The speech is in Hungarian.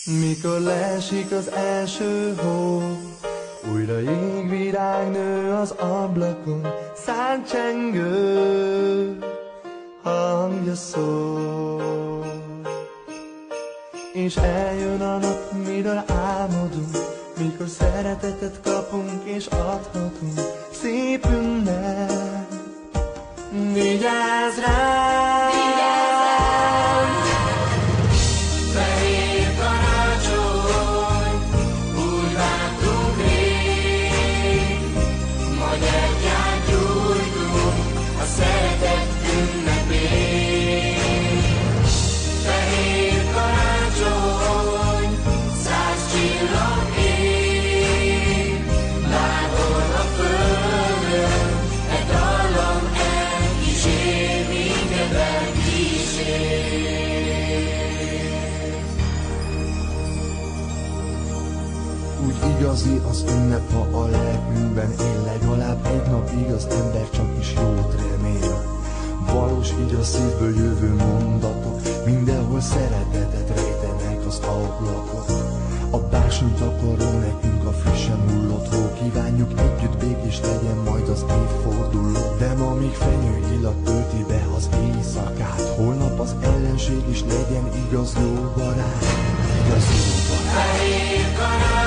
Mikor leesik az első hó, újra jégvirág nő az ablakon, száncsengő hangja szól. És eljön a nap, miről álmodunk, mikor szeretetet kapunk és adhatunk. Szép ünnep, vigyázz rám! Fehér karácsony, úgy vártunk rég, majd egyált gyújtunk a szeretet ünnepén. Fehér karácsony, 100 csillag ég, bárhol a földön, e dallam elkísér, minket elkísér. Úgy igazi az ünnep, ha a lelkünkben él, legalább egy napig az ember csak is jót remél. Valós így a szívből jövő mondatok, mindenhol szeretetet rejtenek az ablakok. A bársony takaró nekünk a frissen hullott hó, kívánjuk együtt békés legyen majd az évforduló. De ma még fenyő illat tölti be az éjszakát, holnap az ellenség is legyen igaz jó barát, igaz jó barát. Fehér karácsony,